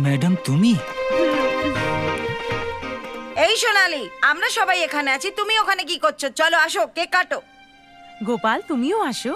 Madam তুমি? এই সোনালি, আমরা সবাই এখানে আছি, তুমি ওখানে কি করছো? চলো আসো, কেক কাটো। গোপাল, তুমিও আসো।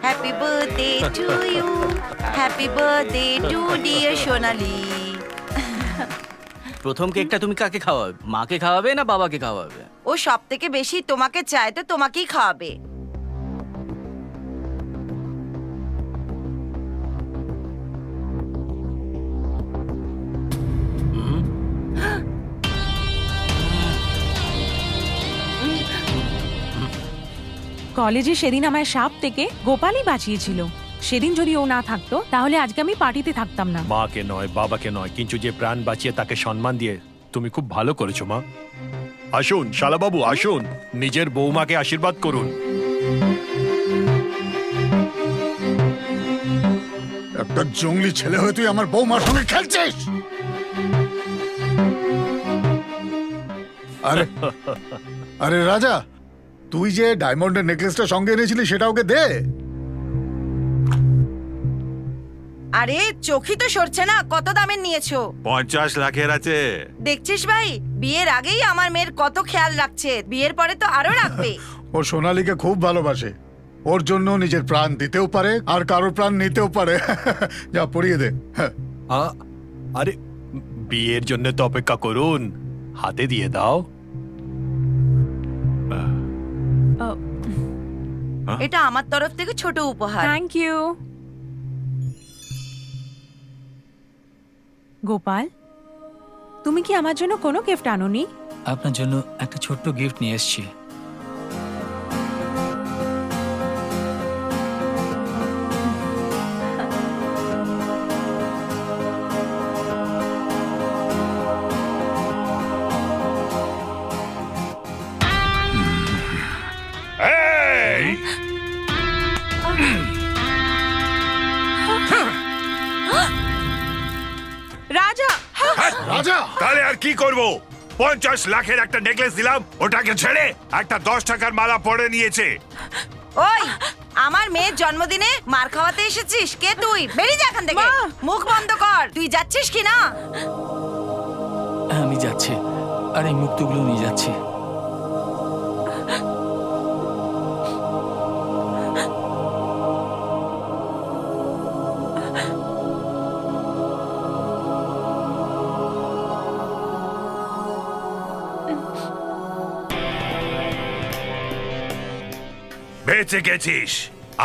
Happy birthday to you, happy birthday to dear Sonali. প্রথম কেকটা তুমি কাকে খাওয়াবে? মাকে খাওয়াবে না বাবাকে খাওয়াবে? ও সব থেকে বেশি তোমাকে চায়, তো তোমাকেই খাওয়াবে। কলেজে সেদিন আমায় সাপ থেকে গোপালই বাঁচিয়েছিল। সেদিন যদি ও না থাকতো তাহলে আজকে আমি পার্টিতে থাকতাম না। মাকে নয়, বাবাকে নয়, কিন্তু যে প্রাণ বাঁচিয়ে তাকে সম্মান দিয়ে তুমি খুব ভালো করেছো মা। আসুন শালাবাবু, আসুন, নিজের বৌমাকে আশীর্বাদ করুন। একটা জঙ্গলি ছেলে হয়ে তুই আমার বৌমার সঙ্গে খেলছিস? আরে আরে রাজা, তুই যে ডায়মন্ডের নেকলেসটা সঙ্গে এনেছিলি সেটা ওকে দে। আরে চোখই তো সরছে না, কত দামের নিয়েছো? 50 লাখের আছে। দেখছিস ভাই, বিয়ের আগেই আমার মেয়ের কত খেয়াল রাখছে, বিয়ের পরে তো আরো রাখবে। ও সোনালীকে খুব ভালোবাসে, ওর জন্য নিজের প্রাণ দিতেও পারে আর কারোর প্রাণ নিতেও পারে। যা পরিয়ে দে। আরে বিয়ের জন্য তো অপেক্ষা করুন, হাতে দিয়ে দাও। এটা আমার তরফ থেকে ছোট উপহার। Thank you. গোপাল, তুমি কি আমার জন্য কোনো গিফট আনোনি? আপনার জন্য একটা ছোট্ট গিফট নিয়ে এসেছি। রাজা! রাজা, তাহলে আর কি করব? 50 লাখের একটা নেকলেস দিলাম, ওটাকে ছেড়ে একটা 10 টাকার মালা পরে নিয়েছে। ওই, আমার মেয়ের জন্মদিনে মার খাওয়াতে এসেছিস? কে তুই? বেরিয়ে যা এখান থেকে। মা! মুখ বন্ধ কর। তুই যাচ্ছিস কি না? আমি যাচ্ছি, আর এই মুক্তগুলো নিয়ে যাচ্ছি। বেঁচে গেছিস।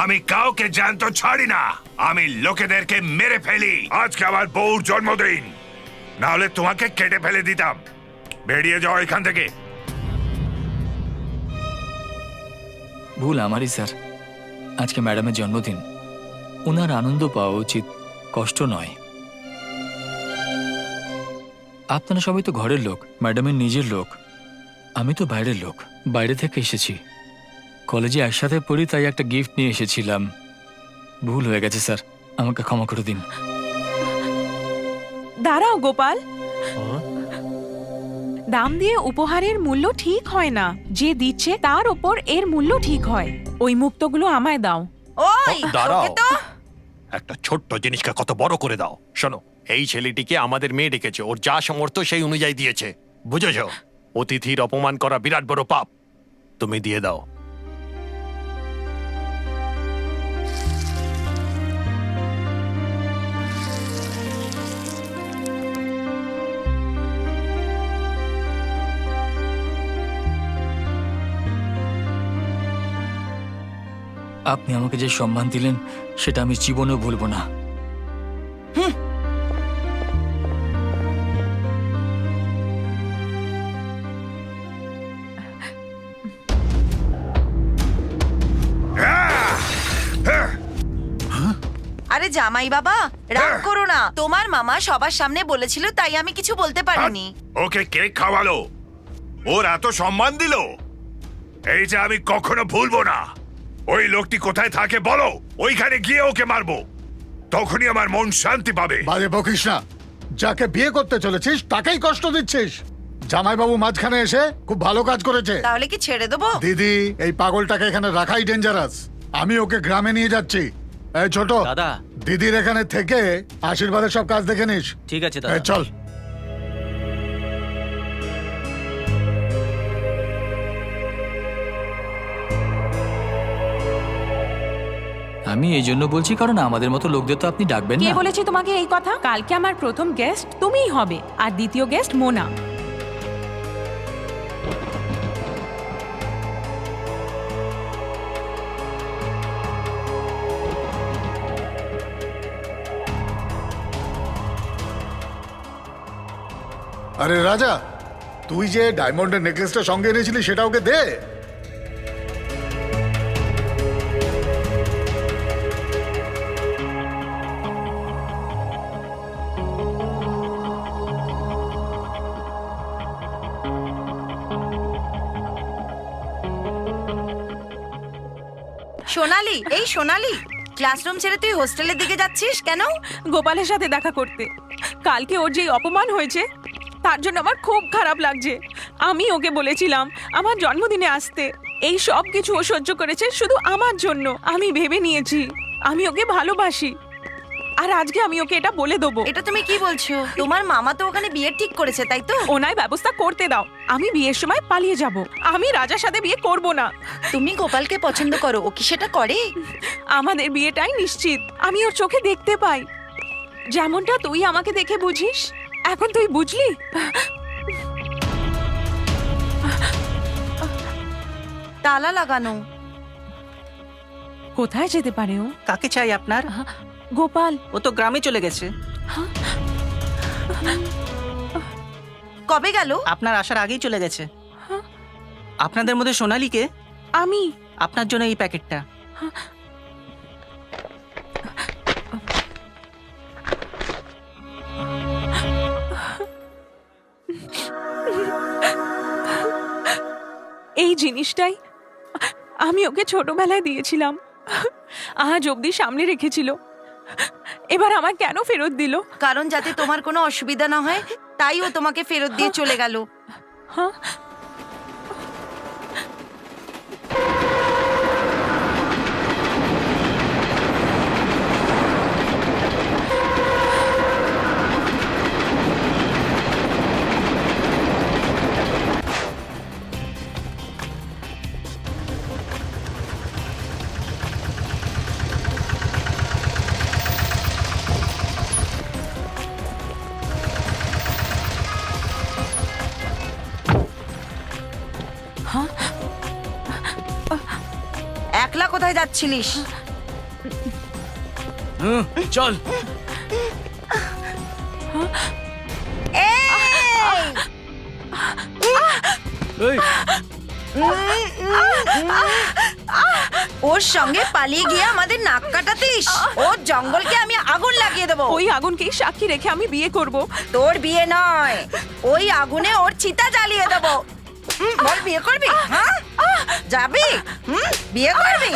আমি কাউকে জ্যান্ত ছাড়ি না, আমি লোকেদেরকে মেরে ফেলি। আজকে আমার বউর জন্মদিন, না হলে তোমাকে কেটে ফেলে দিতাম। বেরিয়ে যাও এখান থেকে। ভুল আমারই স্যার। আজকে ম্যাডামের জন্মদিন, ওনার আনন্দ পাওয়া উচিত, কষ্ট নয়। আপনারা সবাই তো ঘরের লোক, ম্যাডামের নিজের লোক। আমি তো বাইরের লোক, বাইরে থেকে এসেছি। কলেজে একসাথে পড়ি, তাই একটা গিফট নিয়ে এসেছিলাম। ভুল হয়ে গেছে স্যার, আমাকে ক্ষমা করে দিন। দাঁড়াও গোপাল, দাম দিয়ে উপহারের মূল্য ঠিক হয় না। যে দিচ্ছে তার ওপর এর মূল্য ঠিক হয়। ওই মুক্তগুলো আমায় দাও। ওই, দাঁড়াও, তোকে তো একটা ছোট্ট জিনিসকে কত বড় করে দাও। শোনো, এই ছেলেটিকে আমাদের মেয়ে ডেকেছে, ওর যা সামর্থ্য সেই অনুযায়ী দিয়েছে, বুঝেছ? অতিথির অপমান করা বিরাট বড় পাপ। তুমি দিয়ে দাও। আপনি আমাকে যে সম্মান দিলেন সেটা আমি জীবনেও ভুলব না। আরে জামাই বাবা, রাগ করো না। তোমার মামা সবার সামনে বলেছিল, তাই আমি কিছু বলতে পারিনি। ওকে কেক খাওয়ালো, ওর এত সম্মান দিল, এই যে আমি কখনো ভুলবো না। ওই লোকটি কোথায় থাকে বলো, ওইখানে গিয়ে ওকে মারবো, তখনই আমার মন শান্তি পাবে। বাজে বকিস না। যাকে বিয়ে করতে চলেছিস তাকেই কষ্ট দিচ্ছিস। জামাইবাবু মাঝখানে এসে খুব ভালো কাজ করেছে। তাহলে কি ছেড়ে দেবো? দিদি, এই পাগলটাকে এখানে রাখাই ডেঞ্জারাস। আমি ওকে গ্রামে নিয়ে যাচ্ছি। এই ছোট দাদা। দিদির এখানে থেকে আশীর্বাদের সব কাজ দেখে নিস। ঠিক আছে এই চল। আমি এই জন্য বলছি কারণ আমাদের মতো লোকদের তো আপনি ডাকবেন কে না। বলেছে তোমাকে এই কথা? কালকে আমার প্রথম গেস্ট তুমিই হবে, আর দ্বিতীয় গেস্ট মোনা। আরে রাজা, তুই যে ডায়মন্ডের নেকলেসটা সঙ্গে এনেছিলি সেটা ওকে দে। সোনালি, এই সোনালি, ক্লাসরুম ছেড়ে তুই হোস্টেলের দিকে যাচ্ছিস কেন? গোপালের সাথে দেখা করতে। কালকে ওর যে অপমান হয়েছে তার জন্য আমার খুব খারাপ লাগছে। আমি ওকে বলেছিলাম আমার জন্মদিনে আসতে, এই সব কিছু ও সহ্য করেছে শুধু আমার জন্য। আমি ভেবে নিয়েছি আমি ওকে ভালোবাসি, আর আজকে আমি ওকে এটা বলে দেবো। এটা তুমি কি বলছো? তোমার মামা তো ওখানে বিয়ে ঠিক করেছে, তাই তো? ওনায় ব্যবস্থা করতে দাও, আমি বিয়ের সময় পালিয়ে যাব। আমি রাজার সাথে বিয়ে করব না। তুমি গোপালকে পছন্দ করো, ও কি সেটা করে? আমাদের বিয়েটাই নিশ্চিত। আমি ওর চোখে দেখতে পাই, যেমনটা তুই আমাকে দেখে বুঝিস। এখন তুই বুঝলি? তালা লাগানো। কোথায় যেতে পারে ও? কাকে চাই আপনার? গোপাল। ও তো গ্রামে চলে গেছে। কবে গেল? আপনার আসার আগেই চলে গেছে। আপনাদের মধ্যে সোনালীকে? আমি। আপনার জন্য এই প্যাকেটটা। এই জিনিসটাই আমি ওকে ছোটবেলায় দিয়েছিলাম, আজ অবধি সামনে রেখেছিল। এবার আমার কেন ফেরত দিল? কারণ যাতে তোমার কোনো অসুবিধা না হয়, তাই ও তোমাকে ফেরত দিয়ে চলে গেল। হ্যাঁ, একলা কোথায় যাচ্ছিলিস? চল। এই, ওর সঙ্গে পালিয়ে গিয়ে আমাদের নাক কাটাতিস? ওর জঙ্গলকে আমি আগুন লাগিয়ে দেবো। ওই আগুনকেই সাক্ষী রেখে আমি বিয়ে করব। তোর বিয়ে নয়, ওই আগুনে ওর চিতা জ্বালিয়ে দেবো। বল, বিয়ে করবি? হ্যাঁ, যাবি? বিয়ে করবি?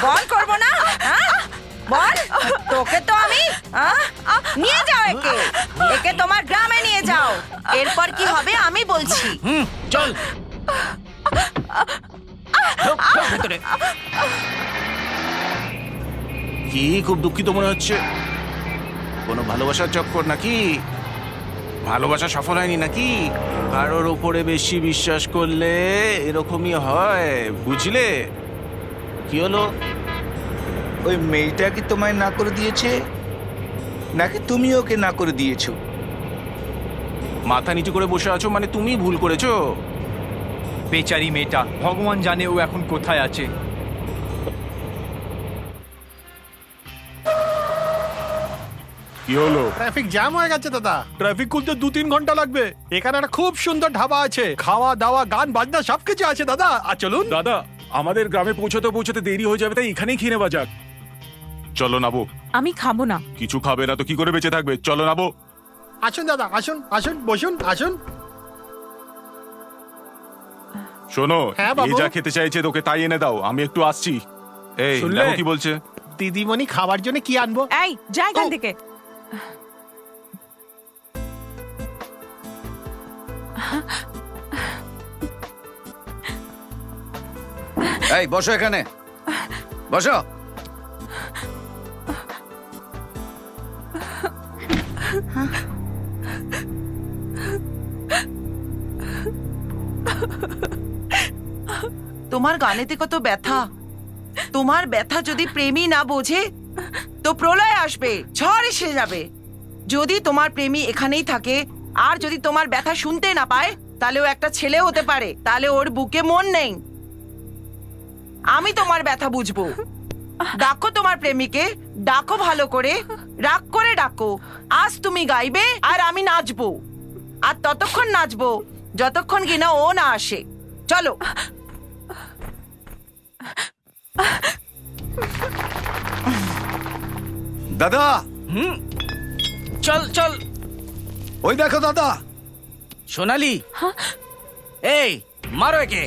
বল, করবো না? হ্যাঁ? বল, তোকে তো আমি নিয়ে যাও, একে একে তোমার গ্রামে নিয়ে যাও। এরপর কি হবে আমি বলছি। চল। ঢোক, ঢোক ভেতরে। কি খুব দুঃখিত মনে হচ্ছে? কোনো ভালোবাসার চক্কর নাকি? ভালোবাসা সফল হয়নি নাকি? কারোর ওপরে বেশি বিশ্বাস করলে এরকমই হয়, বুঝলে? কি হলো? ওই মেয়েটা কি তোমায় না করে দিয়েছে, নাকি তুমি ওকে না করে দিয়েছো? মাথা নিচু করে বসে আছো মানে তুমি ভুল করেছো। বেচারি মেয়েটা, ভগবান জানে ও এখন কোথায় আছে। কি হলো? ট্রাফিক জ্যাম হয়ে গেছে দাদা। ট্রাফিক খুলতে 2-3 ঘন্টা লাগবে। এখানে একটা খুব সুন্দর ধাবা আছে, খাওয়া দাওয়া গান বাজনা সবকিছু আছে দাদা। আর চলুন দাদা, আমাদের গ্রামে পৌঁছতে পৌঁছতে দেরি হয়ে যাবে, তাই এখানেই খেয়ে নেওয়া যাক। চলো নাবো। আমি খাবো না। কিছু খাবে না তো কি করে বেঁচে থাকবে? চলো নাবো। আসুন দাদা, আসুন আসুন, বসুন, আসুন। শোনো, হ্যাঁ, বাবু। এই যা খেতে চাইছে তোকে তাই এনে দাও, আমি একটু আসছি। এই শুনলে? দেখো কি বলছে। দিদিমণি খাবার জন্য কি আনবো? এই যা এখান থেকে। এই বসো এখানে, বসো। তোমার গানেতে কত ব্যথা। তোমার ব্যথা যদি প্রেমী না বোঝে তো প্রলয় আসবে, ঝড় এসে যাবে। যদি তোমার প্রেমী এখানেই থাকে আর যদি তোমার ব্যথা শুনতে না পায়, তাহলে ও একটা ছেলে হতে পারে, তাহলে ওর বুকে মন নেই। আমি তোমার ব্যথা বুঝবো। ডাকো তোমার প্রেমিকে, ডাকো ভালো করে, রাগ করে ডাকো। আজ তুমি গাইবে আর আমি নাচবো, আর ততক্ষণ নাচবো যতক্ষণ কিনা ও না আসে। চলো। দাদা, চল চল। ওই দেখো দাদা। সোনালি, এই মারো একে।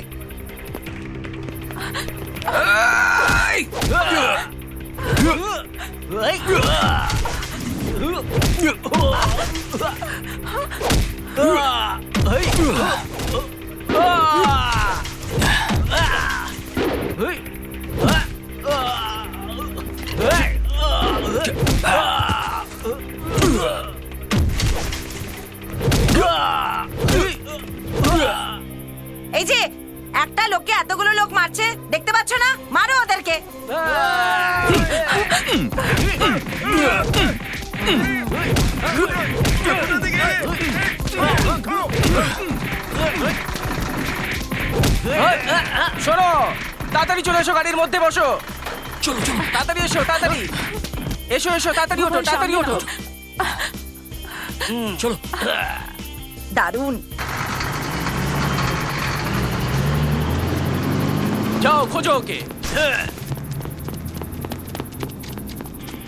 এই যে একটা লোককে এতগুলো লোক মারছে, দেখতে পাচ্ছ না? মারো ওদেরকে। শোনো, তাড়াতাড়ি চলে এসো, গাড়ির মধ্যে বসো। চলো চলো, তাড়াতাড়ি এসো, তাড়াতাড়ি এসো, এসো, তাড়াতাড়ি ওঠো, তাড়াতাড়ি ওঠো। চলো। দারুণ। যাও খোঁজো ওকে।